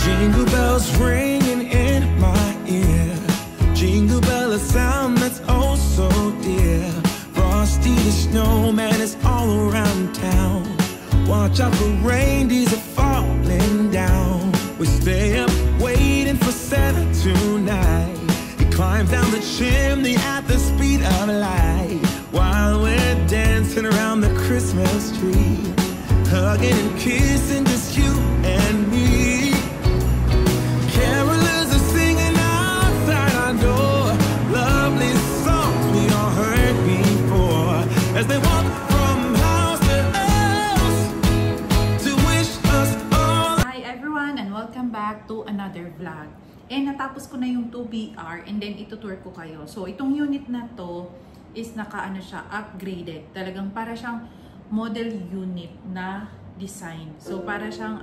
Jingle bells ringing in my ear. Jingle bell, a sound that's oh so dear. Frosty the snowman is all around town. Watch out for reindeers are falling down. We stay up waiting for Santa tonight. He climbs down the chimney at the speed of light, while we're dancing around the Christmas tree, hugging and kissing just you and me. Carolers are singing outside our door, lovely songs we all heard before, as they walk from house to house to wish us all. Hi everyone and welcome back to another vlog. Natapos ko na yung 2BR and then itutour ko kayo. So itong unit na to is naka-ano siya, upgraded. Talagang para siyang model unit na design. So para siyang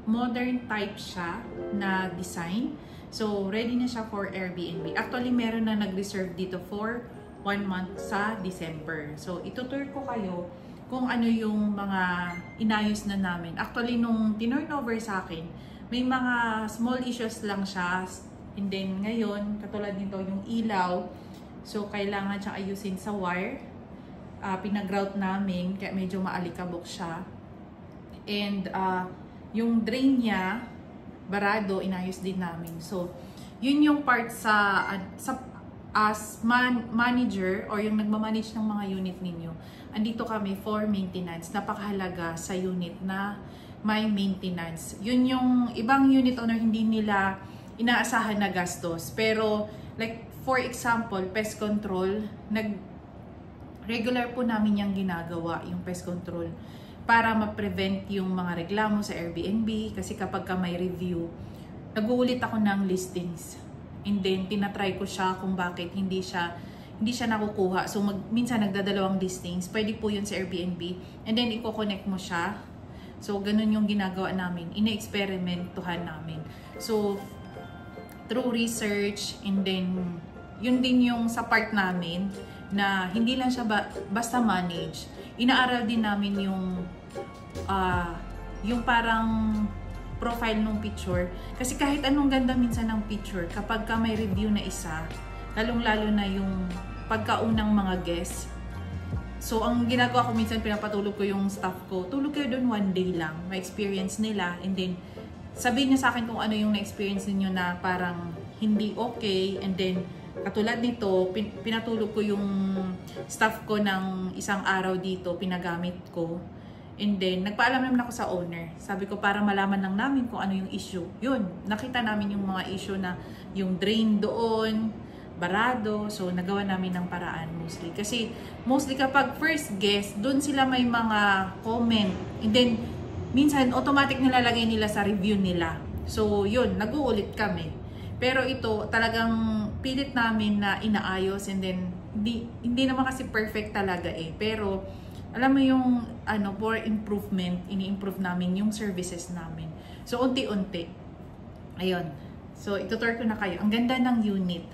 modern type siya na design. So ready na siya for Airbnb. Actually meron na nag-reserve dito for 1 month sa December. So itutour ko kayo kung ano yung mga inayos na namin. Actually nung tinurnover sa akin, may mga small issues lang siya. And then ngayon, katulad nito yung ilaw. So kailangan siyang ayusin sa wire. Pinag-grout namin kaya medyo maalikabok siya. And yung drain niya, barado, inayos din namin. So yun yung part as manager or yung nagmamanage ng mga unit ninyo. Andito kami for maintenance. Napakahalaga sa unit na may maintenance. Yun yung ibang unit owner hindi nila inaasahan na gastos. Pero like for example, pest control, regular po namin yung ginagawa, yung pest control, para ma-prevent yung mga reklamo sa Airbnb. Kasi kapag ka may review, nag-uulit ako ng listings. And then tinatry ko siya kung bakit hindi siya nakukuha. So minsan nagdadalawang listings. Pwede po yun sa Airbnb. And then i-connect mo siya. So, ganun yung ginagawa namin. Ine-experimentuhan namin. So, through research, and then, yun din yung sa part namin, na hindi lang siya basta manage. Inaaral din namin yung parang profile ng picture. Kasi kahit anong ganda minsan ng picture, kapag ka may review na isa, lalong-lalo na yung pagkaunang mga guests. So, ang ginagawa ko minsan, pinapatulog ko yung staff ko. Tulog kayo doon 1 day lang. Ma-experience nila. And then, sabihin niyo sa akin kung ano yung na-experience niyo na parang hindi okay. And then, katulad nito, pinatulog ko yung staff ko ng isang araw dito. Pinagamit ko. And then, nagpaalam naman ako sa owner. Sabi ko, para malaman lang namin kung ano yung issue. Yun, nakita namin yung mga issue na yung drain doon, barado. So, nagawa namin ng paraan mostly. Kasi, mostly kapag first guest, doon sila may mga comment. And then, minsan, automatic nilalagay nila sa review nila. So, yun, nag-uulit kami. Pero ito, talagang pilit namin na inaayos. And then, hindi naman kasi perfect talaga eh. Pero, alam mo yung, for improvement, ini-improve namin yung services namin. So, unti-unti. Ayun. So, itutur ko na kayo. Ang ganda ng unit.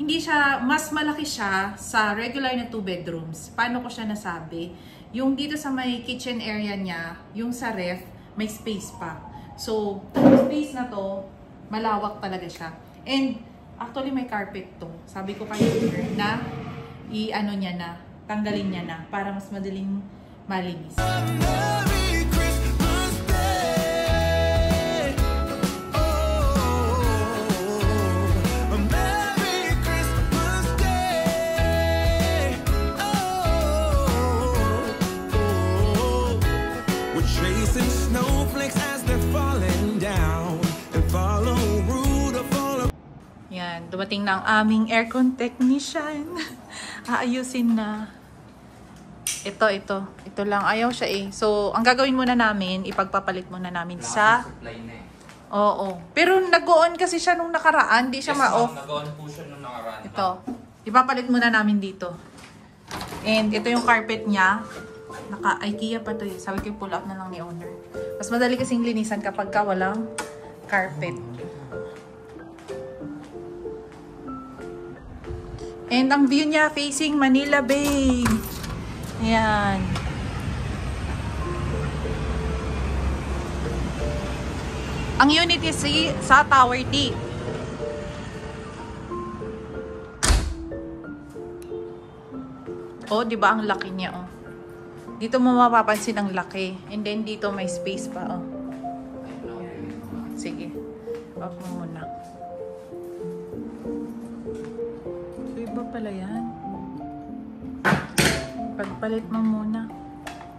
Hindi siya, mas malaki siya sa regular na 2 bedrooms. Paano ko siya nasabi? Yung dito sa may kitchen area niya, yung sa ref, may space pa. So, yung space na to, malawak talaga siya. And, actually may carpet to. Sabi ko kayo na, tanggalin niya na, para mas madaling malinis. Yan, dumating na ang aming aircon technician. Aayusin na. Ito lang. Ayaw siya eh. So, ang gagawin muna namin, ipagpapalit muna namin sa... Oo. Pero nag-on kasi siya nung nakaraan. Di siya ma-off. Nag-on po siya nung nakaraan. Ito. Ipapalit muna namin dito. And ito yung carpet niya. Naka-IKEA pa to eh. Sabi ko pull up na lang ni owner. Mas madali kasing linisan kapag ka walang carpet. And ang view niya facing Manila Bay. Ayan. Ang unit is sa Tower D. Oh, di ba ang laki niya, oh. Dito mo mapapansin ang laki. And then dito may space pa, oh. Sige. Off mo muna. So, iba pala yan. Pagpalit mo muna.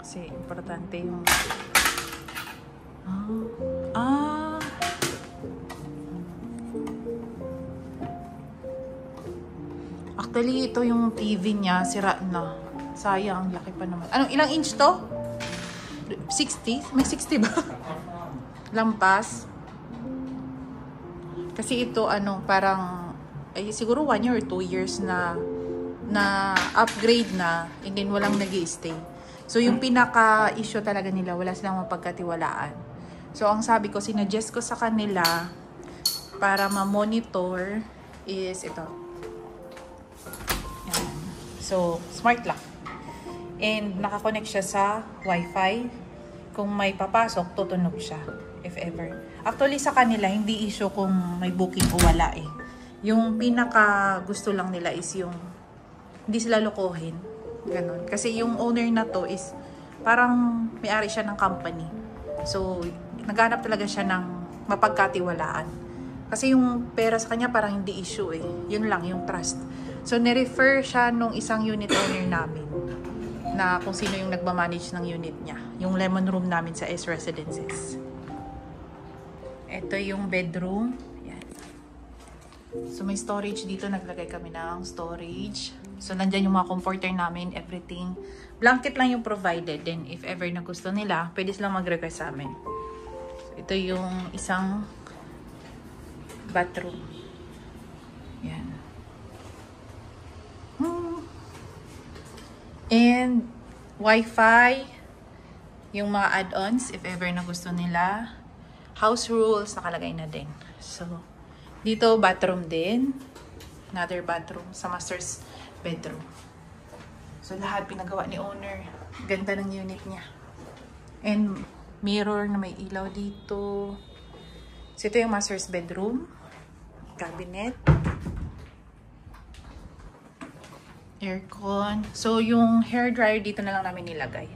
Kasi importante yung... Actually, ito yung TV niya. Sira na. Sayang, ang laki pa naman. Anong ilang inch to? 60? May 60 ba? Lampas. Kasi ito, parang, siguro 1 year or 2 years na upgrade na, and then walang nag-i-stay. So, yung pinaka-issue talaga nila, wala silang mapagkatiwalaan. So, ang sabi ko, sinuggest ko sa kanila para ma-monitor is ito. Yan. So, smart lock. And nakakonect siya sa Wi-Fi. Kung may papasok, tutunog siya. If ever. Actually, sa kanila, hindi issue kung may booking o wala eh. Yung pinaka gusto lang nila is yung hindi sila lokohin. Ganun. Kasi yung owner na to is parang may-ari siya ng company. So, naghanap talaga siya ng mapagkatiwalaan. Kasi yung pera sa kanya parang hindi issue eh. Yun lang, yung trust. So, nirefer siya nung isang unit owner namin na kung sino yung nagmamanage ng unit niya. Yung lemon room namin sa S Residences. Ito yung bedroom. Yan. So, may storage dito. Naglagay kami ng storage. So, nandyan yung mga comforter namin, everything. Blanket lang yung provided. Then, if ever na gusto nila, pwede silang mag-request sa amin. So, ito yung isang bathroom. Yan. And, Wi-Fi, yung mga add-ons, if ever na gusto nila. House rules, nakalagay na din. So, dito, bathroom din. Another bathroom sa master's bedroom. So, lahat pinagawa ni owner. Ganda ng unit niya. And, mirror na may ilaw dito. So, ito yung master's bedroom. Cabinet. Aircon. So, yung hair dryer dito na lang namin nilagay.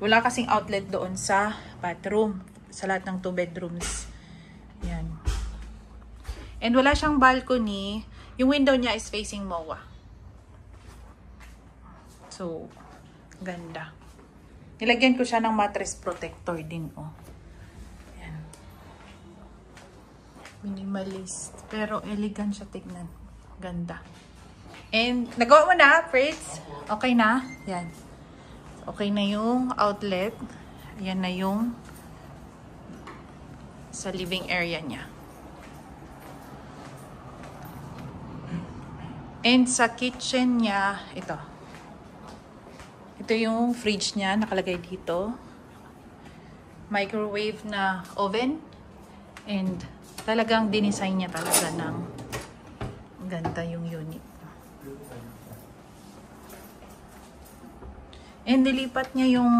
Wala kasing outlet doon sa bathroom. Sa lahat ng 2 bedrooms. Yan. And wala siyang balcony. Yung window niya is facing MOA. So, ganda. Nilagyan ko siya ng mattress protector din, oh. Yan. Minimalist. Pero elegant siya tignan. Ganda. And, nagawa mo na, Fritz? Okay na? Yan. Okay na yung outlet. Yan na yung sa living area niya. And sa kitchen niya, ito. Ito yung fridge niya, nakalagay dito. Microwave na oven. And talagang dinesign niya talaga ng ganda yung unit. And nilipat niya yung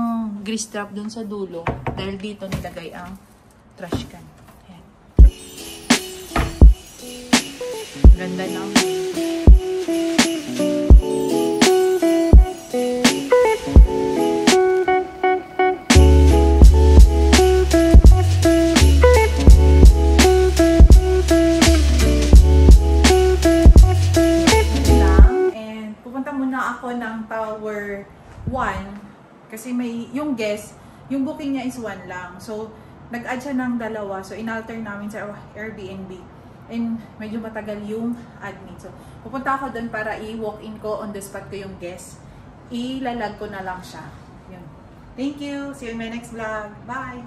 grease trap dun sa dulo dahil dito nilagay ang trash can. Ayan. Ganda lang. And pupunta muna ako ng Tower 1 kasi may yung guest, yung booking niya is 1 lang. So, nag-add siya ng 2. So, inalter namin sa Airbnb. And medyo matagal yung admin. So, pupunta ako doon para i-walk-in ko on the spot ko yung guest. Ilalag ko na lang siya. Yun. Thank you. See you in my next vlog. Bye!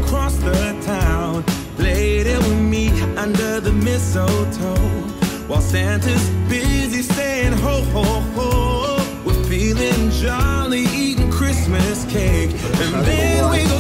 Across the town, lay there with me under the mistletoe. While Santa's busy saying ho, ho, ho. We're feeling jolly, eating Christmas cake. And then we go